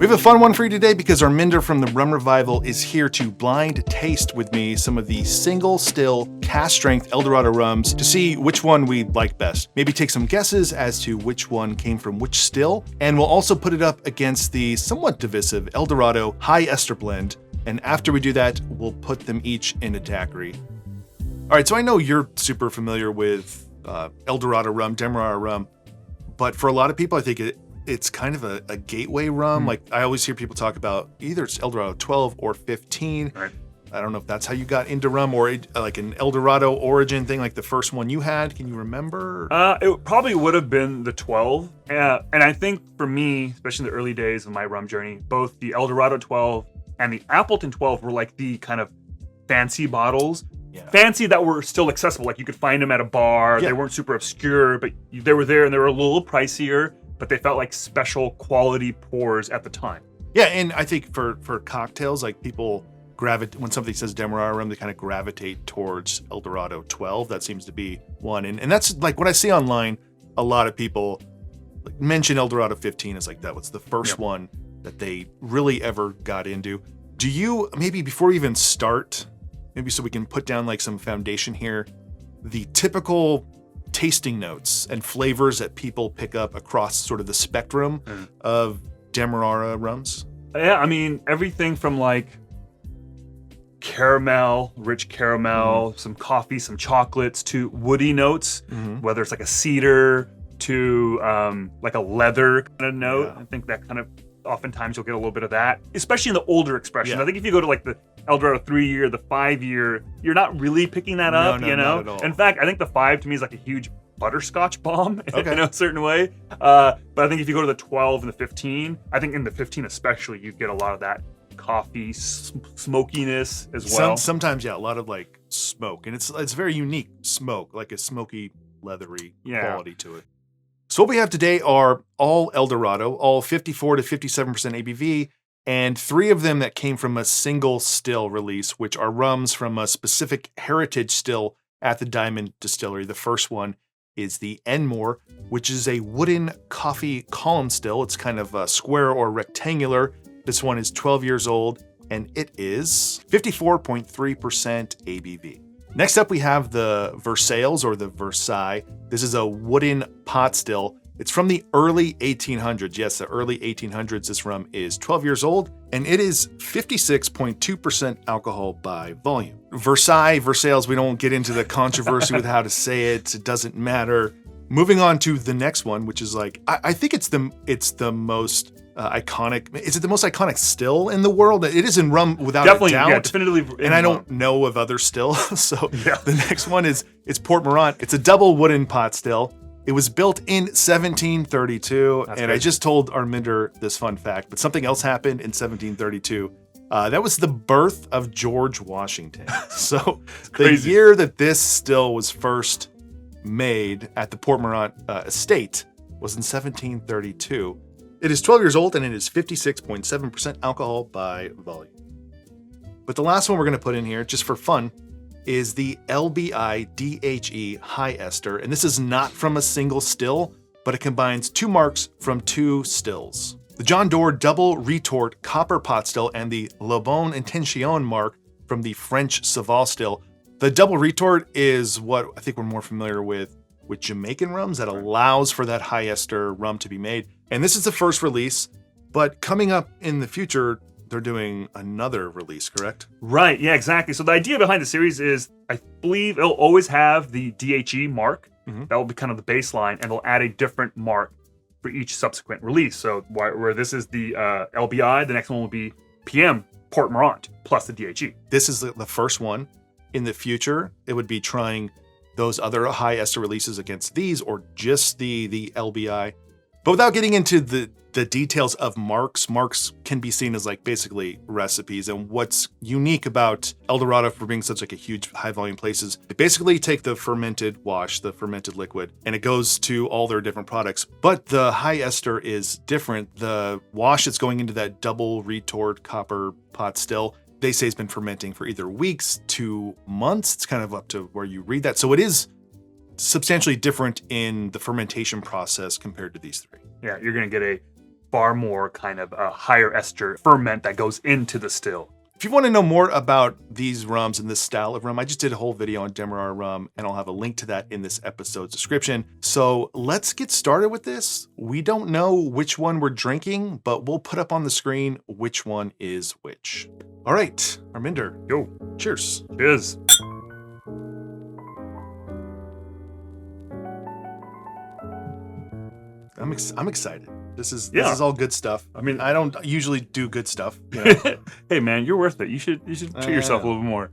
We have a fun one for you today because Arminder from the Rum Revival is here to blind taste with me some of the single still cask strength El Dorado rums to see which one we like best. Maybe take some guesses as to which one came from which still, and we'll also put it up against the somewhat divisive El Dorado High Ester blend. And after we do that, we'll put them each in a daiquiri. All right, so I know you're super familiar with El Dorado rum, Demerara rum, but for a lot of people, I think it's kind of a gateway rum. Like I always hear people talk about either it's El Dorado 12 or 15. Right. I don't know if that's how you got into rum or like an El Dorado origin thing, like the first one you had. Can you remember? It probably would have been the 12. And I think for me, especially in the early days of my rum journey, both the El Dorado 12 and the Appleton 12 were like the kind of fancy bottles. Yeah. Fancy that were still accessible. Like you could find them at a bar. Yeah. They weren't super obscure, but they were there and they were a little pricier, but they felt like special quality pours at the time. Yeah, and I think for cocktails, like people gravitate, when somebody says Demerara rum, they kind of gravitate towards El Dorado 12. That seems to be one. And that's like what I see online, a lot of people like mention El Dorado 15 as like that was the first one that they really ever got into. Do you, maybe before we even start, maybe so we can put down like some foundation here, the typical tasting notes and flavors that people pick up across sort of the spectrum of Demerara rums? Yeah, I mean, everything from like caramel, rich caramel, some coffee, some chocolates, to woody notes, whether it's like a cedar to like a leather kind of note. I think that kind of, oftentimes you'll get a little bit of that, especially in the older expressions. I think if you go to like the El Dorado 3-year, the 5-year, you're not really picking that up, you know? Not at all. In fact, I think the 5 to me is like a huge butterscotch bomb in a certain way. But I think if you go to the 12 and the 15, I think in the 15 especially, you get a lot of that coffee smokiness as well. Sometimes, a lot of like smoke. And it's very unique smoke, like a smoky, leathery quality to it. So what we have today are all El Dorado, all 54 to 57% ABV, and 3 of them that came from a single still release, which are rums from a specific heritage still at the Diamond Distillery. The first one is the Enmore, which is a wooden coffee column still. It's kind of square or rectangular. This one is 12 years old, and it is 54.3% ABV. Next up, we have the Versailles or the Versailles. This is a wooden pot still. It's from the early 1800s. Yes, the early 1800s. This rum is 12 years old, and it is 56.2% alcohol by volume. Versailles, we don't get into the controversy with how to say it. It doesn't matter. Moving on to the next one, which is like, I think it's the most iconic. Is it the most iconic still in the world? It is in rum without a doubt. Yeah, definitively. And I don't know of other still. So the next one it's Port Mourant. It's a double wooden pot still. It was built in 1732. That's and crazy. I just told Arminder this fun fact, but something else happened in 1732. That was the birth of George Washington. So the year that this still was first made at the Port Mourant estate was in 1732. It is 12 years old and it is 56.7% alcohol by volume. But the last one we're going to put in here, just for fun, is the LBI DHE High Ester. And this is not from a single still, but it combines 2 marks from 2 stills. The John Doerr Double Retort Copper Pot Still and the Le Bon Intention mark from the French Saval still. The Double Retort is what I think we're more familiar with Jamaican rums that allows for that high ester rum to be made. And this is the first release, but coming up in the future, they're doing another release, correct? Right, yeah, exactly. So the idea behind the series is, I believe it'll always have the DHE mark. That will be kind of the baseline, and they'll add a different mark for each subsequent release. So where this is the LBI, the next one will be PM, Port Mourant, plus the DHE. This is the first one. In the future, it would be trying those other high ester releases against these, or just the LBI. But without getting into the details of marks can be seen as like basically recipes. And what's unique about El Dorado for being such like a huge high volume place is they basically take the fermented wash, the fermented liquid, and it goes to all their different products. But the high ester is different. The wash that's going into that double retort copper pot still, they say it's been fermenting for either weeks to months. It's kind of up to where you read that. So it is substantially different in the fermentation process compared to these 3. Yeah, you're going to get a far more kind of a higher ester ferment that goes into the still. If you want to know more about these rums and this style of rum, I just did a whole video on Demerara rum, and I'll have a link to that in this episode's description. So let's get started with this. We don't know which one we're drinking, but we'll put up on the screen which one is which. All right, Arminder. Yo. Cheers. Cheers. I'm excited. This is all good stuff. I mean, I don't usually do good stuff. You know? Hey man, you're worth it. You should treat yourself a little bit more.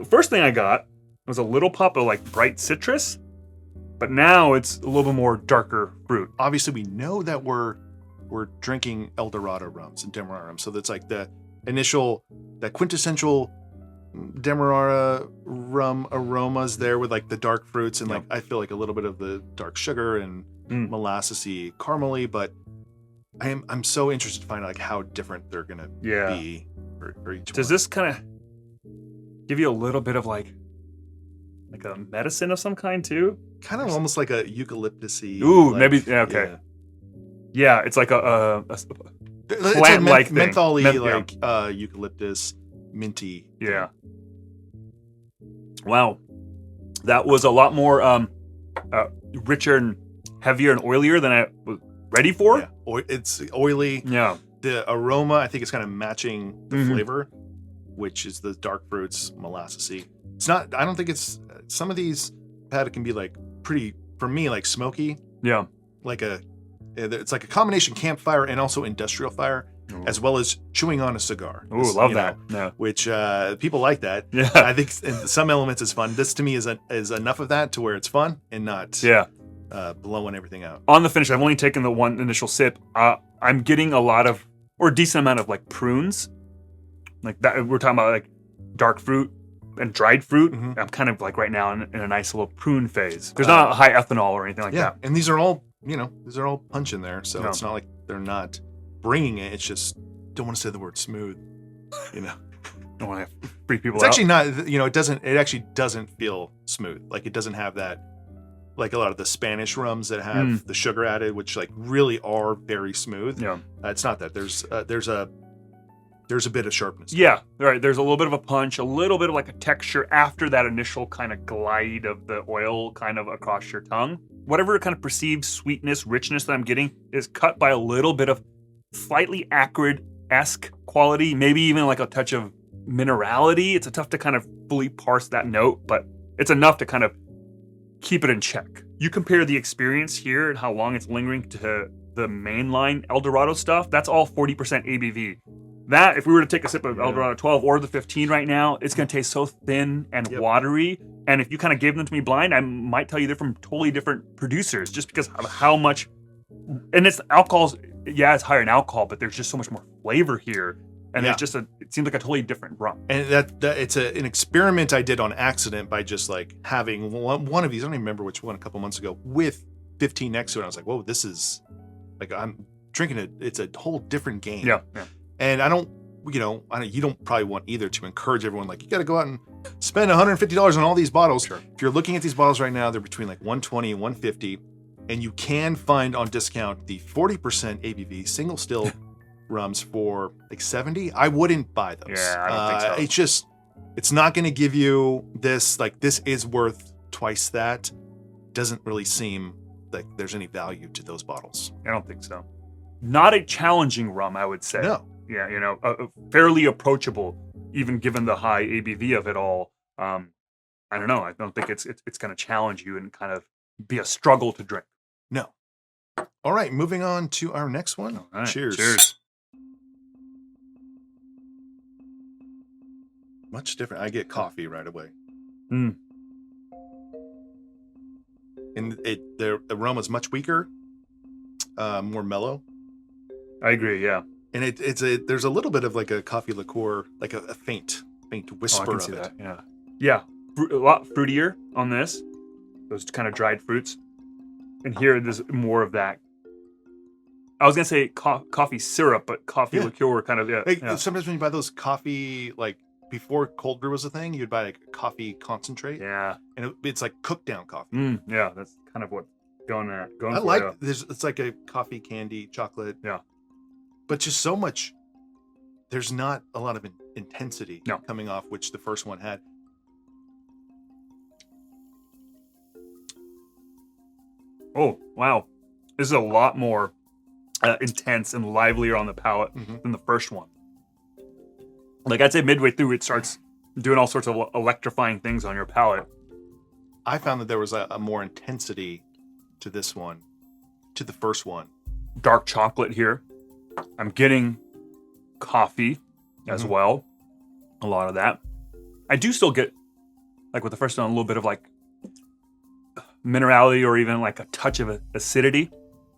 First thing I got was a little pop of like bright citrus, but now it's a little bit more darker fruit. Obviously, we know that we're drinking El Dorado rums and Demerara rums, so that's like the initial, that quintessential Demerara rum aromas there with like the dark fruits and like I feel like a little bit of the dark sugar and molassesy caramely, but I'm so interested to find out like how different they're gonna be for each Does one. this kind of give you a little bit of like a medicine of some kind too? Kind of almost like a eucalyptusy. Ooh, like, maybe okay. Yeah, it's like a plant-like thing. mentholy eucalyptus, minty. Yeah. Wow, that was a lot more richer and heavier and oilier than I was ready for. Yeah. It's oily. Yeah. The aroma, I think, is kind of matching the flavor, which is the dark fruits, molassesy. It's not. I don't think it's. Some of these it can be like pretty, for me, like smoky. Yeah. It's like a combination campfire and also industrial fire, as well as chewing on a cigar. Ooh, love that. Yeah. Which people like that. Yeah. I think in some elements is fun. This to me is enough of that to where it's fun and not blowing everything out. On the finish, I've only taken the one initial sip. I'm getting a lot of, or a decent amount of like prunes, like that. We're talking about like dark fruit and dried fruit. I'm kind of like right now in a nice little prune phase. There's not a high ethanol or anything like that. And these are all punch in there, so it's not like they're not bringing it. It's just don't want to say the word smooth, you know. Don't want to freak people It's out. actually not, it actually doesn't feel smooth. Like it doesn't have that, like a lot of the Spanish rums that have the sugar added, which like really are very smooth. Yeah. It's not that. There's a bit of sharpness. Yeah, right. There's a little bit of a punch, a little bit of like a texture after that initial kind of glide of the oil kind of across your tongue. Whatever kind of perceived sweetness, richness that I'm getting is cut by a little bit of slightly acrid-esque quality, maybe even like a touch of minerality. It's tough to kind of fully parse that note, but it's enough to kind of keep it in check. You compare the experience here and how long it's lingering to the mainline El Dorado stuff, that's all 40% ABV. That, if we were to take a sip of El Dorado 12 or the 15 right now, it's going to taste so thin and watery. And if you kind of gave them to me blind, I might tell you they're from totally different producers just because of how much, and it's alcohol's, it's higher in alcohol, but there's just so much more flavor here. And it's just it seems like a totally different rum. And that it's an experiment I did on accident by just like having one of these, I don't even remember which one, a couple months ago, with 15 next to it. I was like, whoa, this is, like, I'm drinking it. It's a whole different game. Yeah. And you don't probably want either to encourage everyone, like, you got to go out and spend $150 on all these bottles. Sure. If you're looking at these bottles right now, they're between like $120 and $150, and you can find on discount the 40% ABV single still rums for like $70. I wouldn't buy those. Yeah, I don't think so. It's not going to give you this, like, this is worth twice that. Doesn't really seem like there's any value to those bottles. I don't think so. Not a challenging rum, I would say. No. Yeah, fairly approachable, even given the high ABV of it all. I don't know. I don't think it's going to challenge you and kind of be a struggle to drink. No. All right, moving on to our next one. All right, Cheers. Cheers. Much different. I get coffee right away. Mm. And the aroma is much weaker, more mellow. I agree. Yeah. And there's a little bit of like a coffee liqueur, like a faint whisper of it. That. Yeah. A lot fruitier on this. Those kind of dried fruits. And here there's more of that. I was gonna say coffee syrup, but coffee liqueur kind of. Sometimes when you buy those coffee, like before cold brew was a thing, you'd buy like coffee concentrate. Yeah. And it's like cooked down coffee. Yeah, that's kind of what Going I for like it. it's like a coffee, candy, chocolate. Yeah. But just so much. There's not a lot of intensity No. coming off, which the first one had. Oh, wow. This is a lot more intense and livelier on the palate than the first one. Like, I'd say midway through, it starts doing all sorts of electrifying things on your palate. I found that there was a more intensity to this one, to the first one. Dark chocolate here. I'm getting coffee as well. A lot of that. I do still get, like with the first one, a little bit of like minerality or even like a touch of acidity.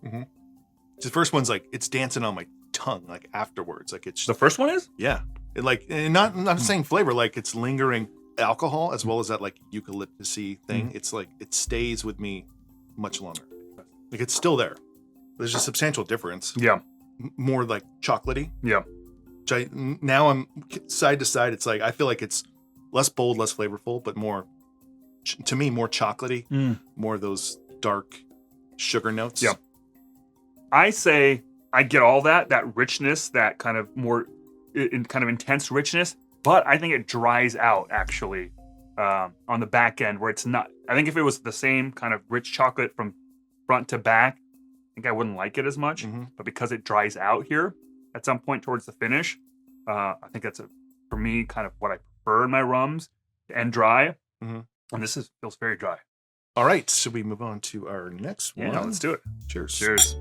The first one's like, it's dancing on my tongue, like afterwards. Like it's The first one is? yeah. It like, and not saying flavor, like it's lingering alcohol as well as that like eucalyptus-y thing. It's like, it stays with me much longer. Like it's still there. There's a substantial difference. Yeah. More like chocolatey. Yeah. Now I'm side to side. It's like, I feel like it's less bold, less flavorful, but more, to me, more chocolatey, more of those dark sugar notes. Yeah. I say I get all that richness, that kind of more kind of intense richness, but I think it dries out actually on the back end where it's not. I think if it was the same kind of rich chocolate from front to back, I think I wouldn't like it as much. But because it dries out here at some point towards the finish, I think that's for me kind of what I prefer in my rums, to end dry. And this feels very dry. All right, so we move on to our next one. Yeah, let's do it. Cheers. Cheers.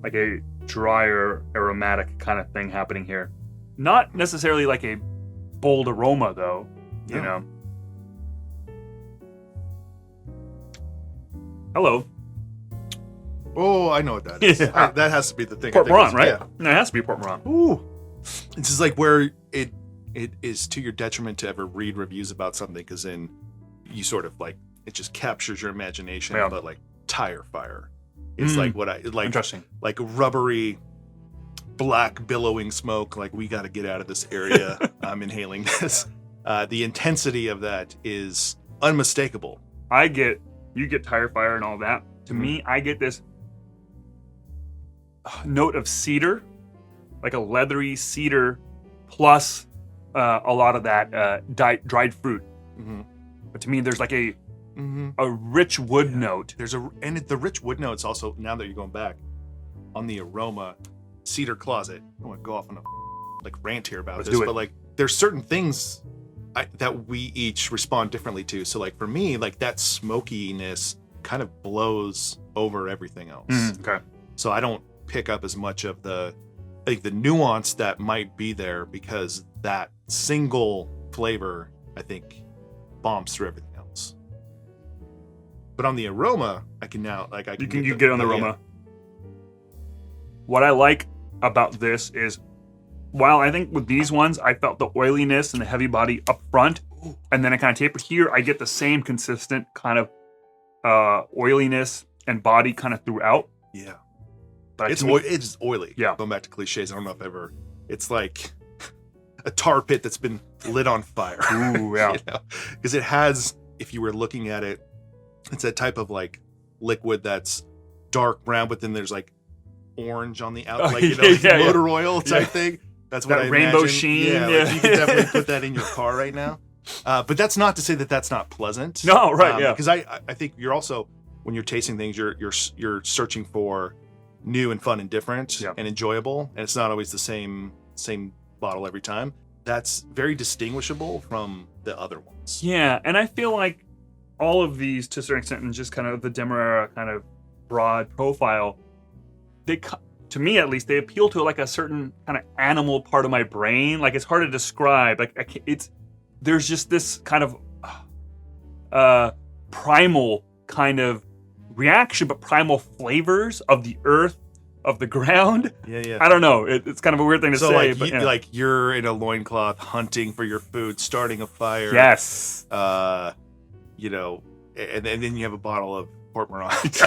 Like a drier, aromatic kind of thing happening here. Not necessarily like a bold aroma, though. You know. Hello. Oh, I know what that is. Yeah. That has to be the thing. Port I think Mourant, right? Yeah. No, it has to be Port Mourant. Ooh. This is like where it is to your detriment to ever read reviews about something, because then you sort of like, it just captures your imagination. Yeah. But like tire fire. It's like what I like. Interesting. Like rubbery, black billowing smoke. Like, we got to get out of this area. I'm inhaling this. The intensity of that is unmistakable. You get tire fire and all that. To me, I get this note of cedar, like a leathery cedar, plus a lot of that dried fruit. But to me, there's like a rich wood note. And the rich wood notes also, now that you're going back on the aroma, cedar closet. I don't want to go off on a like rant here about this, but like there's certain things that we each respond differently to. So like for me, like that smokiness kind of blows over everything else. Okay. So I don't pick up as much of the nuance that might be there, because that single flavor, I think, bombs through everything else. But on the aroma, I can now you get on the aroma. What I like about this is, while I think with these ones, I felt the oiliness and the heavy body up front, and then I kind of taper here, I get the same consistent kind of oiliness and body kind of throughout. Yeah. But It's oily. Yeah. Going back to cliches, I don't know if ever, it's like a tar pit that's been lit on fire. Ooh, yeah. Because it has, if you were looking at it, it's a type of like liquid that's dark brown, but then there's like orange on the out, like, motor oil type thing. That's what that I rainbow imagine. sheen. Yeah, like you could definitely put that in your car right now. But that's not to say that that's not pleasant. No, right, yeah. Because I think you're also, when you're tasting things, you're searching for new and fun and different and enjoyable, and it's not always the same bottle every time. That's very distinguishable from the other ones. Yeah, and I feel like all of these, to a certain extent, and just kind of the Demerara kind of broad profile, to me at least, they appeal to like a certain kind of animal part of my brain. Like, it's hard to describe. Like, there's just this kind of primal kind of reaction, but primal flavors of the earth, of the ground. Yeah. I don't know. It's kind of a weird thing to say. Like, but like you're in a loincloth hunting for your food, starting a fire. Yes. And then you have a bottle of Port Mourant.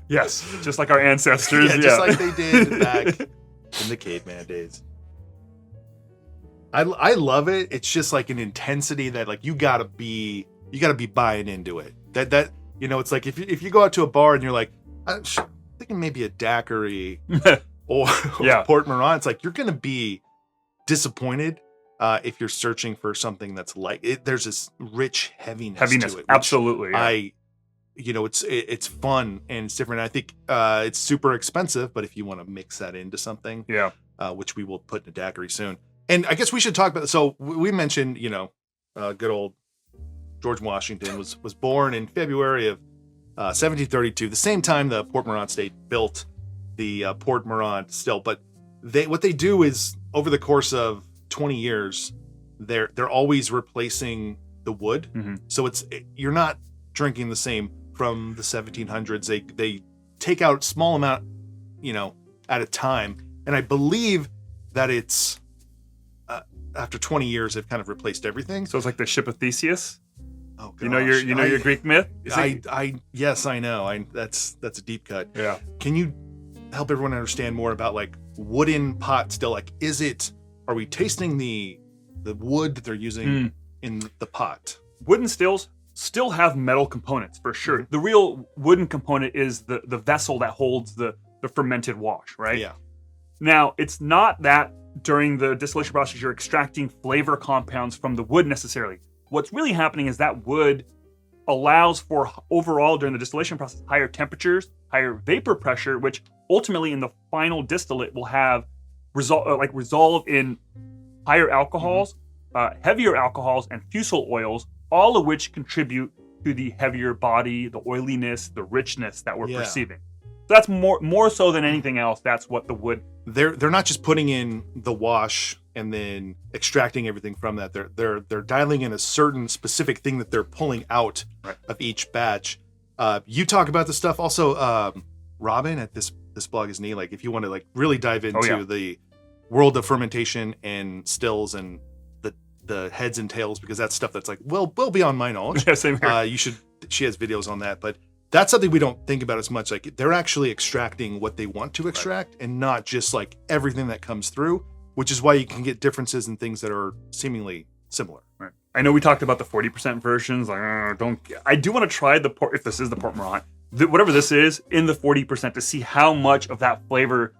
Yes, just like our ancestors. Just like they did back in the caveman days. I love it. It's just like an intensity that like you gotta be you got to be buying into it. That it's like if you go out to a bar and you're like, I'm thinking maybe a daiquiri or Port Mourant, it's like you're gonna be disappointed if you're searching for something that's like it. There's this rich heaviness to it. Absolutely. It's fun and it's different. I think it's super expensive, but if you want to mix that into something, which we will put in a daiquiri soon. And I guess we should talk about. So we mentioned, good old George Washington was born in February of 1732, the same time the Port Mourant state built the Port Mourant still. But what they do is over the course of 20 years, they're always replacing the wood. Mm-hmm. So you're not drinking the same from the 1700s. They take out a small amount, at a time. And I believe that it's after 20 years, they've kind of replaced everything. So it's like the ship of Theseus. Oh, gosh. You know your Greek myth. Yes, I know. That's a deep cut. Yeah. Can you help everyone understand more about like wooden pot still? Like, are we tasting the wood that they're using in the pot? Wooden stills still have metal components for sure. Mm-hmm. The real wooden component is the vessel that holds the fermented wash, right? Yeah. Now, it's not that during the distillation process you're extracting flavor compounds from the wood necessarily. What's really happening is that wood allows for overall during the distillation process higher temperatures, higher vapor pressure, which ultimately in the final distillate will have resolve in higher alcohols, heavier alcohols, and fusel oils, all of which contribute to the heavier body, the oiliness, the richness that we're perceiving. So that's more so than anything else. That's what the wood. They're not just putting in the wash and then extracting everything from that. They're dialing in a certain specific thing that they're pulling out of each batch. You talk about this stuff also, Robin at this blog is neat. Like if you want to like really dive into the world of fermentation and stills and the heads and tails, because that's stuff that's like well beyond my knowledge. Yeah, same here. She has videos on that, but that's something we don't think about as much. Like they're actually extracting what they want to extract and not just like everything that comes through, which is why you can get differences in things that are seemingly similar. Right. I know we talked about the 40% versions. Like, I do want to try if this is the Port Mourant, whatever this is, in the 40% to see how much of that flavor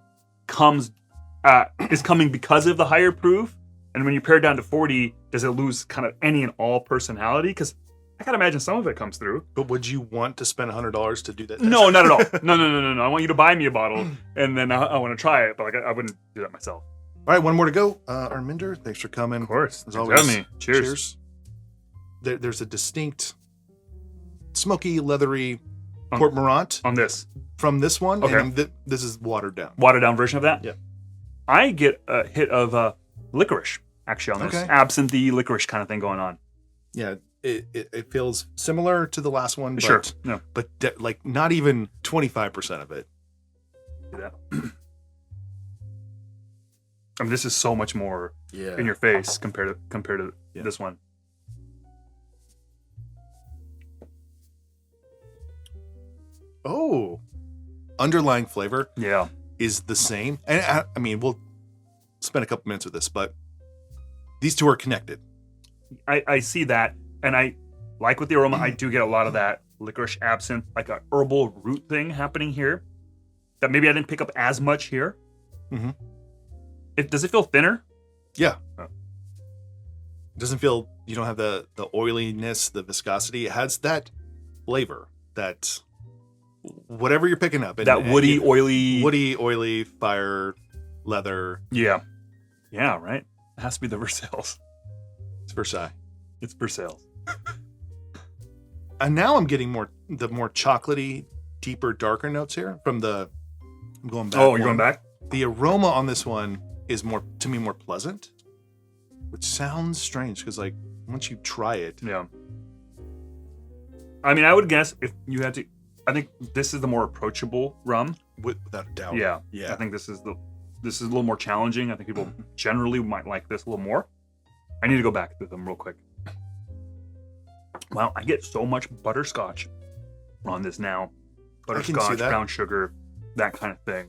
is coming because of the higher proof. And when you pare it down to 40, does it lose kind of any and all personality? Because I can imagine some of it comes through. But would you want to spend $100 to do that? No, not at all. No. I want you to buy me a bottle, and then I want to try it. But I wouldn't do that myself. All right, one more to go. Arminder, thanks for coming. Of course. As always. Me. Cheers. There's a distinct smoky, leathery Port Mourant on this. From this one. Okay. And this is watered down. Watered down version of that? Yeah. I get a hit of licorice, actually, on this. Absinthe licorice kind of thing going on. Yeah. It feels similar to the last one, but, sure. No. But like not even 25% of it. Yeah. I mean, this is so much more in your face compared to this one. Oh, underlying flavor is the same. And I mean, we'll spend a couple minutes with this, but these two are connected. I see that. And I like with the aroma, I do get a lot of that licorice absinthe, like a herbal root thing happening here that maybe I didn't pick up as much here. Mm-hmm. Does it feel thinner? Yeah. Oh. It doesn't feel, you don't have the oiliness, the viscosity. It has that flavor, that whatever you're picking up. That woody, oily, fire, leather. Yeah. Yeah, right? It has to be the Versailles. It's Versailles. It's Versailles. And now I'm getting the more chocolatey, deeper, darker notes here from I'm going back. Oh, you're going back? The aroma on this one is more pleasant, which sounds strange because like once you try it. Yeah. I mean, I would guess if you had to, I think this is the more approachable rum. Without a doubt. Yeah. Yeah. I think this is a little more challenging. I think people generally might like this a little more. I need to go back to them real quick. Wow, I get so much butterscotch on this now. Butterscotch, brown sugar, that kind of thing.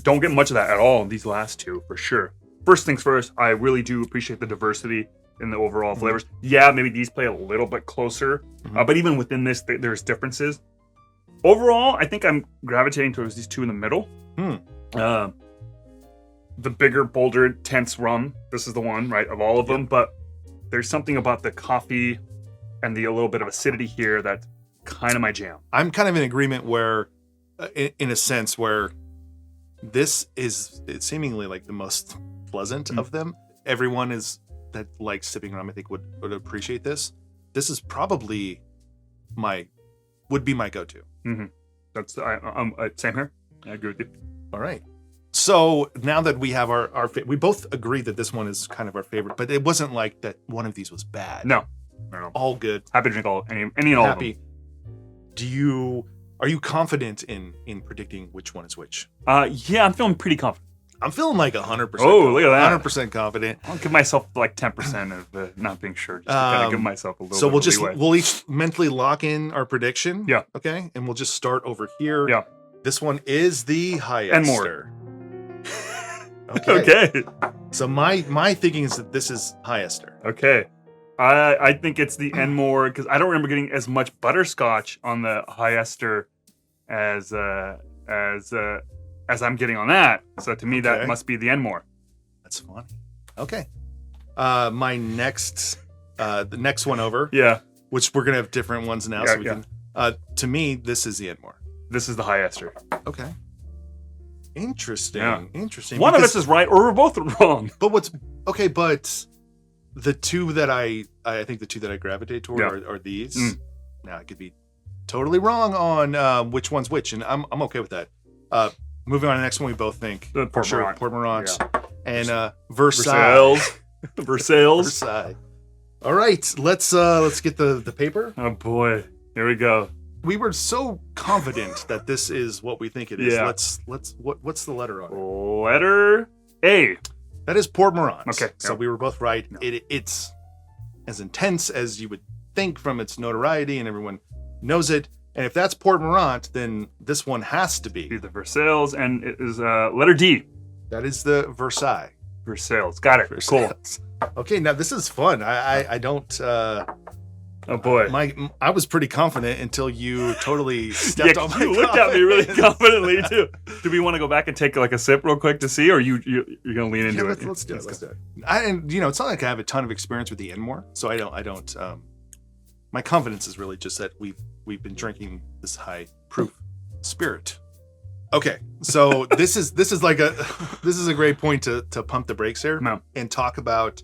Don't get much of that at all in these last two, for sure. First things first, I really do appreciate the diversity in the overall flavors. Yeah, maybe these play a little bit closer, but even within this, there's differences. Overall, I think I'm gravitating towards these two in the middle. The bigger, bolder, intense rum. This is the one, right, of all of them. But there's something about the coffee and a little bit of acidity here that's kind of my jam. I'm kind of in agreement where, in a sense, where this is seemingly like the most pleasant of them. Everyone that likes sipping rum, I think, would appreciate this. This is probably would be my go-to. That's same here. I agree with you. All right. So now that we have our we both agree that this one is kind of our favorite, but it wasn't like that one of these was bad. No. All good. Happy to drink any and all of them. Are you confident in predicting which one is which? Yeah, I'm feeling pretty confident. I'm feeling like 100%. Oh, look at that. 100% confident. I'll give myself like 10% of not being sure, just to kind of give myself a little. So bit of leeway. we'll each mentally lock in our prediction. Yeah. Okay, and we'll just start over here. Yeah. This one is the High Enmore. Ester. Okay. So my thinking is that this is High Ester. Okay. I think it's the Enmore because I don't remember getting as much butterscotch on the High Ester as I'm getting on that. So to me, that must be the Enmore. That's funny. Okay. My the next one over. Yeah. Which we're gonna have different ones now, so we can. To me, this is the Enmore. This is the High Ester. Okay. Interesting. Yeah. Interesting. One of us is right, or we're both wrong. But But the two that I think the two that I gravitate toward are these. Now I could be totally wrong on which one's which, and I'm okay with that. Moving on to the next one, we both think for sure Port Mourant and Versailles. Versailles. All right, let's get the paper. Oh boy, here we go. We were so confident that this is what we think it is. Yeah. What's the letter on it? Letter A. That is Port Mourant. Okay. So we were both right. Yeah. It's as intense as you would think from its notoriety, and everyone knows it. And if that's Port Mourant, then this one has to be the Versailles, and it is letter D. That is the Versailles. Versailles. Got it. Versailles. Cool. Okay, now this is fun. I don't. Oh boy. I was pretty confident until you totally stepped on my You looked at me really confidently too. Do we want to go back and take like a sip real quick to see, or you're gonna lean into it? Let's do it. Let's do it. And it's not like I have a ton of experience with the Enmore, so I don't. My confidence is really just that we've been drinking this high proof spirit. Okay, so this is a great point to pump the brakes here and talk about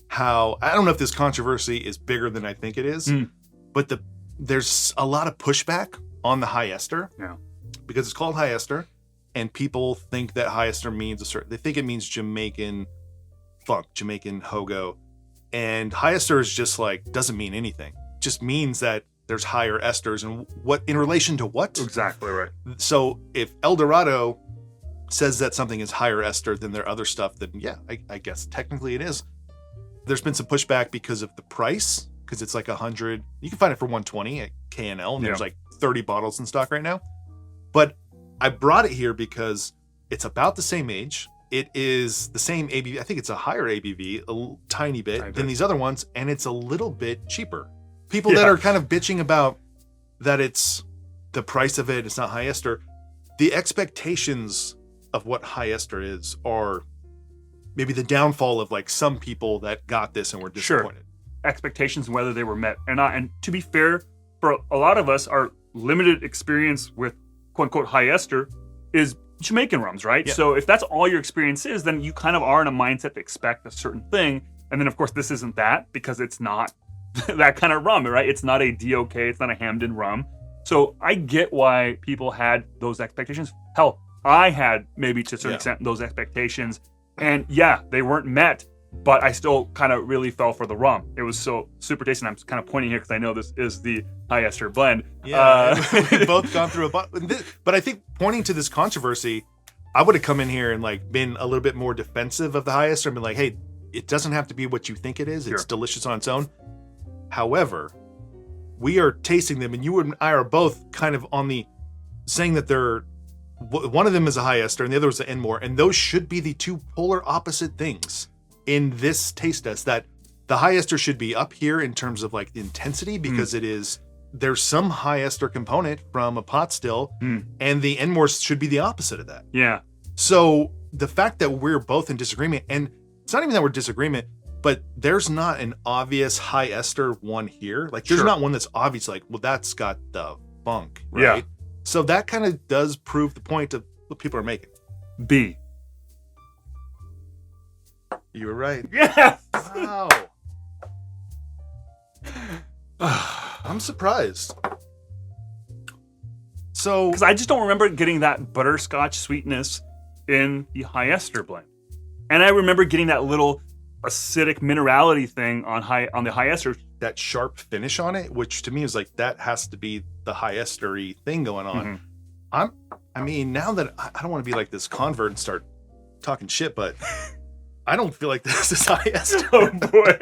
how I don't know if this controversy is bigger than I think it is, but there's a lot of pushback on the High Ester, because it's called High Ester, and people think that High Ester means they think it means Jamaican funk, Jamaican hogo, and High Ester is just like doesn't mean anything. It just means that there's higher esters, and what in relation to what? Exactly right. So if El Dorado says that something is higher ester than their other stuff, then yeah, I guess technically it is. There's been some pushback because of the price, because it's like 100. You can find it for 120 at K&L, and there's like 30 bottles in stock right now. But I brought it here because it's about the same age. It is the same ABV. I think it's a higher ABV, a tiny bit than these other ones, and it's a little bit cheaper. People that are kind of bitching about that it's the price of it, it's not High Ester. The expectations of what High Ester is are maybe the downfall of like some people that got this and were disappointed. Sure. Expectations, whether they were met or not. And to be fair, for a lot of us, our limited experience with quote unquote High Ester is Jamaican rums, right? Yeah. So if that's all your experience is, then you kind of are in a mindset to expect a certain thing. And then of course this isn't that, because it's not that kind of rum, right? It's not a DOK, it's not a Hamden rum. So I get why people had those expectations. Hell, I had maybe to a certain extent those expectations. And yeah, they weren't met, but I still kind of really fell for the rum. It was so super tasty. And I'm kind of pointing here because I know this is the High Ester blend. Yeah, we've both gone through a bottle. But I think pointing to this controversy, I would have come in here and like been a little bit more defensive of the High Ester and been like, hey, it doesn't have to be what you think it is. It's delicious on its own. However, we are tasting them, and you and I are both kind of on the saying that they're one of them is a High Ester and the other is an Enmore, and those should be the two polar opposite things in this taste test. That the high ester should be up here in terms of like the intensity because there's some high ester component from a pot still, and the Enmore should be the opposite of that. Yeah. So the fact that we're both in disagreement, and it's not even that we're disagreement, but there's not an obvious high ester one here. Like there's not one that's obvious like, well, that's got the funk, right? Yeah. So that kind of does prove the point of what people are making. B. You were right. Yes. Wow. I'm surprised. So, Because I just don't remember getting that butterscotch sweetness in the high ester blend, and I remember getting that little acidic minerality thing on the high ester. that sharp finish on it, which to me is like that has to be the high estery thing going on. I mean, now that I don't want to be like this convert and start talking shit, but I don't feel like this is high ester. Oh boy.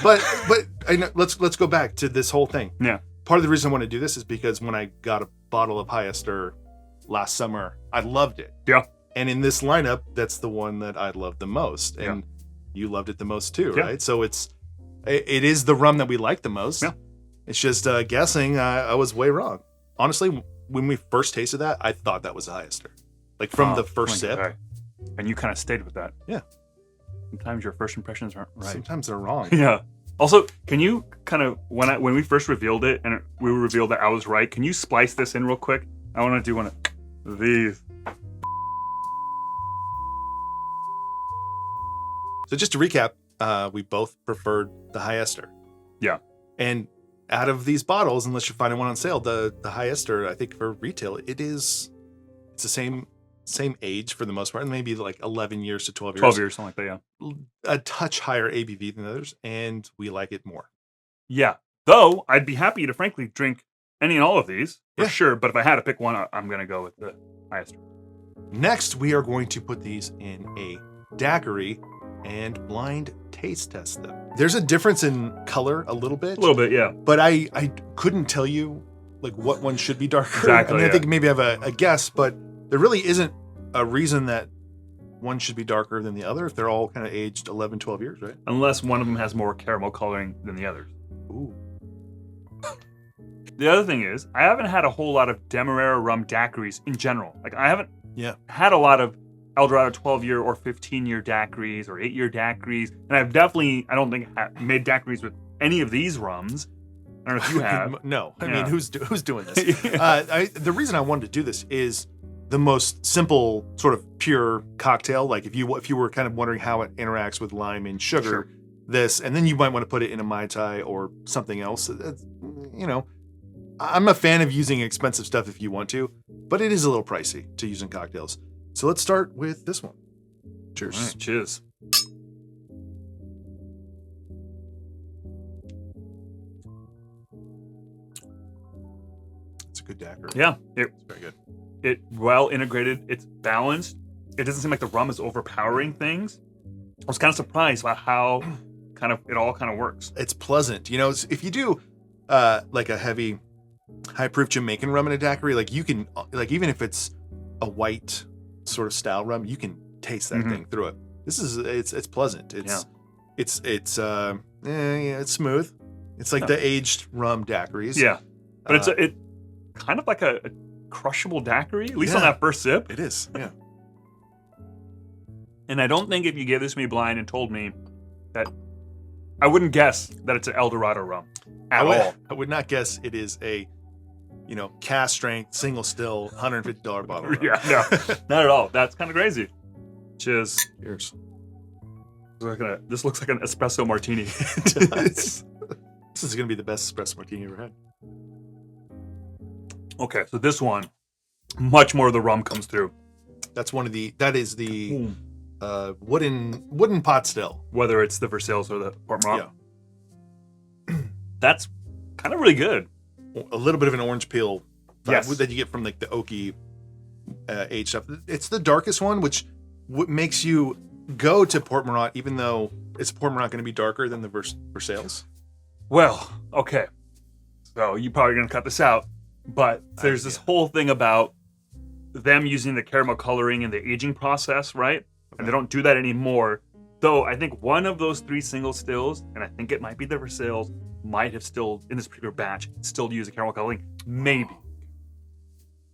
But I know, let's go back to this whole thing. Yeah. Part of the reason I want to do this is because when I got a bottle of high ester last summer, I loved it. Yeah. And in this lineup, that's the one that I loved the most. And you loved it the most too, right? So it is the rum that we like the most. Yeah. It's just guessing I was way wrong. Honestly, when we first tasted that, I thought that was a high ester. Like from the first sip. Okay. And you kind of stayed with that. Yeah. Sometimes your first impressions aren't right. Sometimes they're wrong. Yeah. Also, can you kind of when we first revealed it and we revealed that I was right, can you splice this in real quick? I want to do one of these. So just to recap, we both preferred the high ester. Yeah. And out of these bottles, unless you're finding one on sale, the high ester, I think for retail, it's the same age for the most part, maybe like 11 years to 12 years. 12 years, something like that, yeah. A touch higher ABV than others, and we like it more. Yeah. Though, I'd be happy to frankly drink any and all of these, for Yeah. sure, but if I had to pick one, I'm going to go with the high ester. Next, we are going to put these in a daiquiri and blind taste test them. There's a difference in color a little bit. A little bit, yeah. But I couldn't tell you like what one should be darker. Exactly, I mean, I think maybe I have a guess, but there really isn't a reason that one should be darker than the other if they're all kind of aged 11, 12 years, right? Unless one of them has more caramel coloring than the others. Ooh. The other thing is, I haven't had a whole lot of Demerara rum daiquiris in general. Like, I haven't had a lot of Eldorado 12-year or 15-year daiquiris or 8-year daiquiris. And I don't think made daiquiris with any of these rums. I don't know if you have. No. I mean, who's doing this? The reason I wanted to do this is the most simple sort of pure cocktail. Like if you were kind of wondering how it interacts with lime and sugar, this, and then you might want to put it in a Mai Tai or something else. You know, I'm a fan of using expensive stuff if you want to, but it is a little pricey to use in cocktails. So let's start with this one. Cheers. All right, cheers. It's a good daiquiri. Yeah, It's very good. It well integrated. It's balanced. It doesn't seem like the rum is overpowering things. I was kind of surprised about how kind of it all kind of works. It's pleasant. You know, if you do like a heavy, high-proof Jamaican rum in a daiquiri, like you can, like even if it's a white sort of style rum, you can taste that thing through it. This is it's pleasant. It's smooth. It's like the aged rum daiquiris. Yeah, but it's kind of like a crushable daiquiri, at least on that first sip. It is. Yeah. And I don't think if you gave this to me blind and told me that, I wouldn't guess that it's an Eldorado rum at all. I would not guess it is a, cask strength, single still, $150 bottle. Rum. Yeah, no, not at all. That's kind of crazy. Cheers. Cheers. This looks like an espresso martini. This is going to be the best espresso martini you ever had. Okay, so this one, much more of the rum comes through. That is the wooden pot still. Whether it's the Versailles or the Port Mourant. Yeah. That's kind of really good. A little bit of an orange peel Yes. that you get from like the oaky aged stuff. It's the darkest one, which makes you go to Port Mourant, even though it's Port Mourant going to be darker than the Versailles. Well, okay. So you're probably going to cut this out, but there's this whole thing about them using the caramel coloring in the aging process, right? And they don't do that anymore. Though I think one of those 3 single stills, and I think it might be the Versailles, might have still, in this particular batch, still used a caramel coloring. Maybe.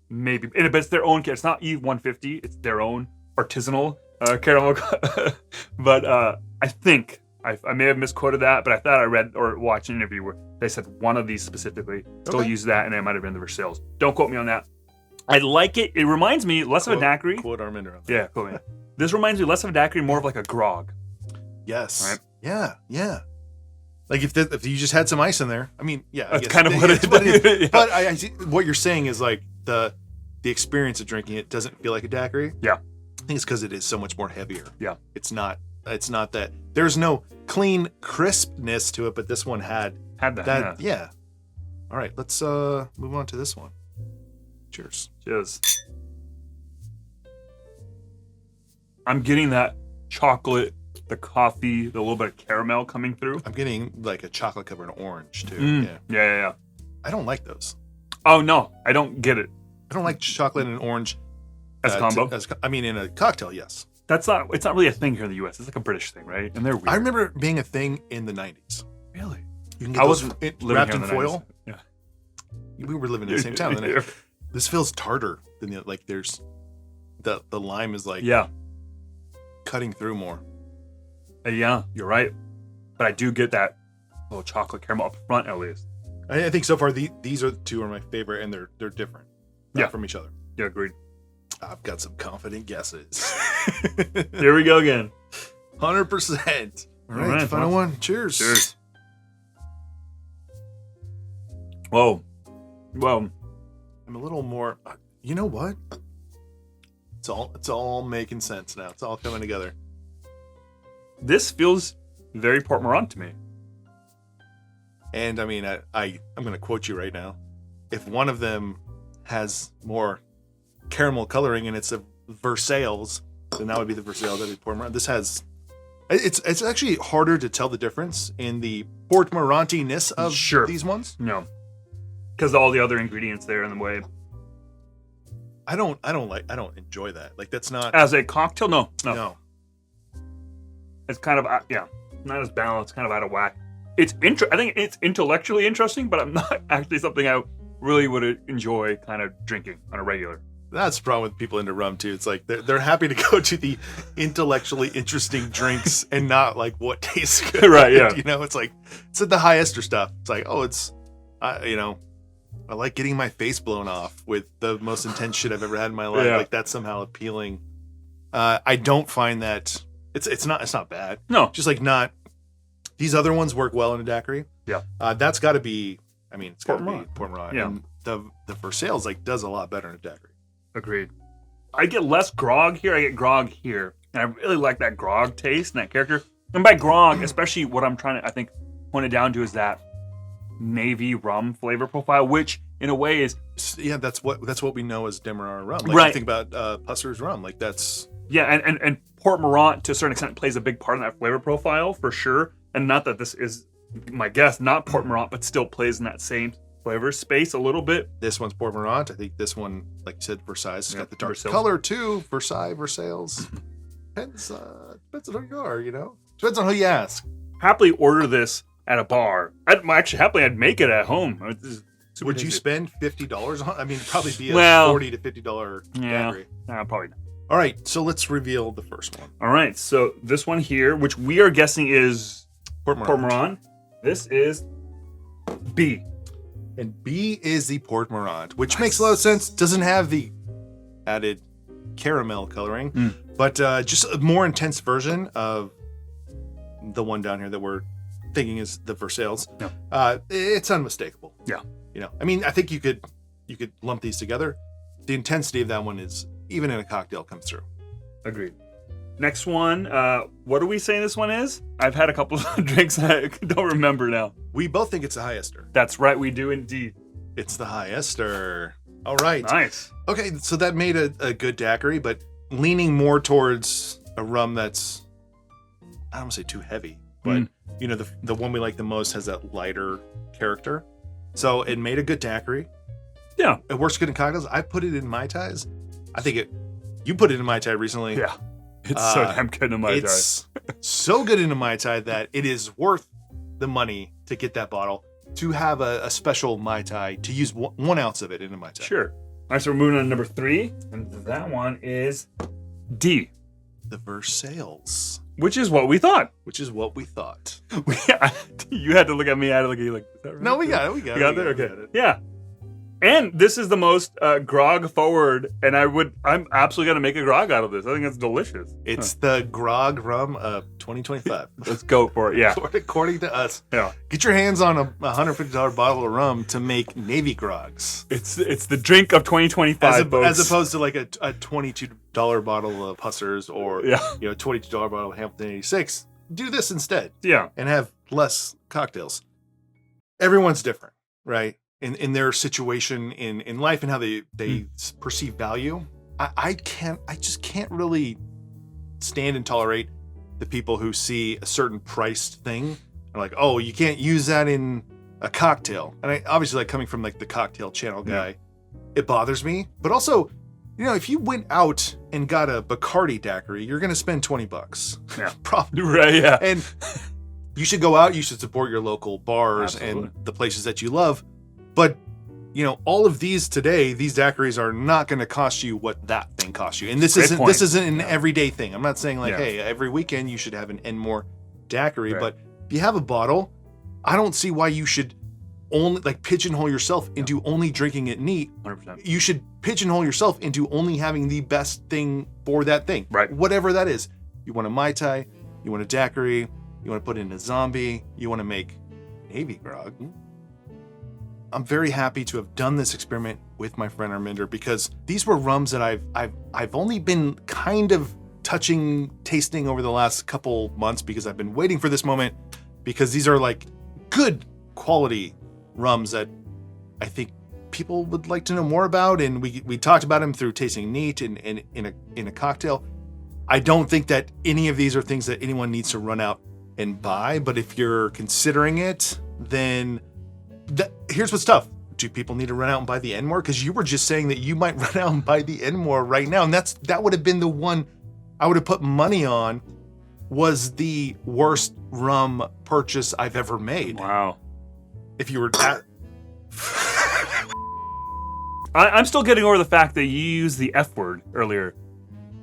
But it's their own, it's not E150, it's their own artisanal caramel. But I think, I may have misquoted that, but I thought I read or watched an interview where they said one of these specifically still used that, and it might have been the Versailles. Don't quote me on that. I like it. It reminds me less of a daiquiri. Quote Arminder. Yeah, quote me. This reminds me less of a daiquiri, more of like a grog. Yes. Right? Yeah. Like if you just had some ice in there, I mean, yeah. That's kind of what it is. Yeah. But I see what you're saying is like the experience of drinking it doesn't feel like a daiquiri. Yeah. I think it's because it is so much more heavier. Yeah. It's not that there's no clean crispness to it, but this one had that. Yeah. All right, let's move on to this one. Cheers. Cheers. I'm getting that chocolate, the coffee, the little bit of caramel coming through. I'm getting like a chocolate covered orange too. Yeah. I don't like those. Oh no, I don't get it. I don't like chocolate and orange as a combo. In a cocktail, yes. It's not really a thing here in the U.S. It's like a British thing, right? And they're weird. I remember it being a thing in the 90s. Really? You can get those wrapped in foil. 90s. Yeah. We were living in the same town. This feels tartar than there's the lime is like cutting through more. Yeah, you're right. But I do get that little chocolate caramel up front at least. I think so far these are two are my favorite, and they're different from each other. Yeah, agreed. I've got some confident guesses. Here we go again. 100%. All right, final one. Cheers. Cheers. Whoa. I'm a little more. You know what? It's all making sense now. It's all coming together. This feels very Port Mourant to me. And I mean, I'm going to quote you right now. If one of them has more caramel coloring and it's a Versailles, then that would be the Versailles. That'd be Port Mourant. This has. It's actually harder to tell the difference in the Port Mourantiness of these ones. No. Because all the other ingredients there in the way. I don't enjoy that. Like that's not as a cocktail. No. It's kind of not as balanced. Kind of out of whack. I think it's intellectually interesting, but I'm not actually something I really would enjoy kind of drinking on a regular. That's the problem with people into rum too. It's like they're happy to go to the intellectually interesting drinks and not like what tastes good. Right? Yeah. It's like it's the High Ester stuff. It's like I like getting my face blown off with the most intense shit I've ever had in my life. Yeah. Like that's somehow appealing. I don't find that it's not bad. No, just like not. These other ones work well in a daiquiri. Yeah, that's got to be. I mean, it's got to be Port Mourant. Yeah, and the Versailles does a lot better in a daiquiri. Agreed. I get less grog here. I get grog here, and I really like that grog taste and that character. And by grog, especially what I'm trying to, I think, point it down to is that navy rum flavor profile, which in a way is that's what we know as Demerara rum. Right. You think about Pusser's rum, like that's and Port Mourant to a certain extent plays a big part in that flavor profile for sure. And not that this is my guess, not Port Mourant, but still plays in that same flavor space a little bit. This one's Port Mourant. I think this one, like you said, Versailles. It's got the dark Versailles. color too. Versailles. Depends on who you are, Depends on who you ask. Happily order this at a bar. I'd make it at home. Would tasty. You spend $50 on? I mean, it'd probably be a $40 to $50 daiquiri. Probably not. All right, so let's reveal the first one. All right, so this one here, which we are guessing is Port Mourant. This is B. And B is the Port Mourant, which makes a lot of sense. Doesn't have the added caramel coloring, but just a more intense version of the one down here that we're thinking is the Versailles. Yeah. It's unmistakable. Yeah. I mean, I think you could lump these together. The intensity of that one is, even in a cocktail, comes through. Agreed. Next one, what are we saying this one is? I've had a couple of drinks I don't remember now. We both think it's the High Ester. That's right, we do indeed. It's the High Ester. All right. Nice. Okay, so that made a good daiquiri, but leaning more towards a rum that's, I don't want to say too heavy, but the one we like the most has that lighter character. So it made a good daiquiri. Yeah. It works good in cocktails. I put it in Mai Tais. I think you put it in Mai Tai recently. Yeah. It's so damn good in a Mai Tai. It's so good in a Mai Tai that it is worth the money to get that bottle, to have a special Mai Tai, to use 1 ounce of it in a Mai Tai. Sure. All right, so we're moving on to number 3. And that one is D. The Versailles. Which is what we thought. You had to look at me. I had to look at you like, is that right? No, we got it. We got You got it? Okay. Yeah. And this is the most grog forward, and I'm absolutely gonna make a grog out of this. I think it's delicious. It's the grog rum of 2025. Let's go for it. Yeah. According to us. Yeah. Get your hands on a $150 bottle of rum to make Navy grogs. It's the drink of 2025, as opposed to like a $22 bottle of Hussars or $22 bottle of Hamilton 86. Do this instead. Yeah. And have less cocktails. Everyone's different, right? In their situation in life and how they perceive value. I just can't really stand and tolerate the people who see a certain priced thing and are like, oh, you can't use that in a cocktail. And I obviously, like, coming from like the cocktail channel guy, it bothers me. But also, if you went out and got a Bacardi daiquiri, you're gonna spend $20. Yeah. Probably. Right, yeah. And you should go out, you should support your local bars Absolutely. and the places that you love. But, all of these today, these daiquiris are not going to cost you what that thing costs you. And this isn't an everyday thing. I'm not saying like, hey, every weekend you should have an Enmore daiquiri. Right. But if you have a bottle, I don't see why you should only pigeonhole yourself into only drinking it neat. 100%. You should pigeonhole yourself into only having the best thing for that thing. Right. Whatever that is. You want a Mai Tai, you want a daiquiri, you want to put in a zombie, you want to make Navy grog. I'm very happy to have done this experiment with my friend Arminder, because these were rums that I've only been kind of tasting over the last couple months, because I've been waiting for this moment, because these are like good quality rums that I think people would like to know more about, and we talked about them through tasting neat and in a cocktail. I don't think that any of these are things that anyone needs to run out and buy, but if you're considering it, then here's what's tough. Do people need to run out and buy the Enmore? Because you were just saying that you might run out and buy the Enmore right now, and that would have been the one I would have put money on, was the worst rum purchase I've ever made. Wow. If you were that... I'm still getting over the fact that you used the F word earlier.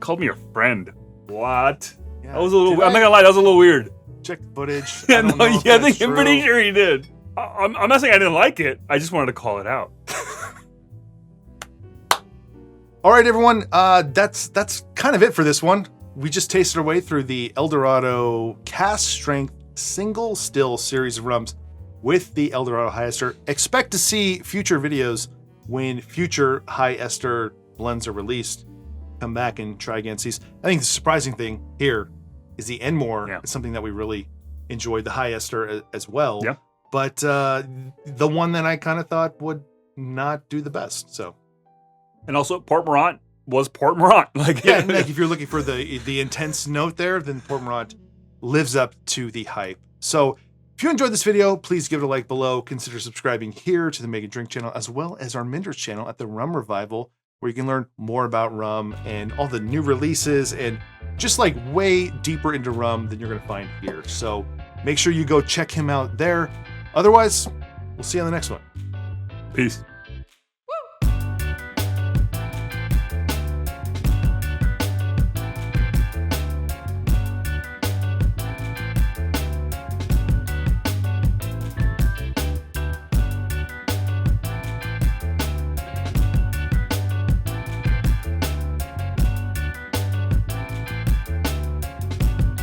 Called me your friend. What? Yeah. That was a little... I'm not gonna lie, that was a little weird. Check the footage. Yeah, no, I think I'm pretty sure he did. I'm not saying I didn't like it. I just wanted to call it out. All right, everyone. That's kind of it for this one. We just tasted our way through the El Dorado Cask Strength Single Still series of rums with the El Dorado High Ester. Expect to see future videos when future High Ester blends are released. Come back and try again. See, I think the surprising thing here is the Enmore. Yeah. It's something that we really enjoyed. The High Ester as well. Yeah. But the one that I kind of thought would not do the best. So, and also Port Mourant was Port Mourant. Like if you're looking for the intense note there, then Port Mourant lives up to the hype. So, if you enjoyed this video, please give it a like below. Consider subscribing here to the MakeAndDrink channel, as well as our Arminder's channel at the Rum Revival, where you can learn more about rum and all the new releases and just like way deeper into rum than you're gonna find here. So make sure you go check him out there. Otherwise, we'll see you on the next one. Peace.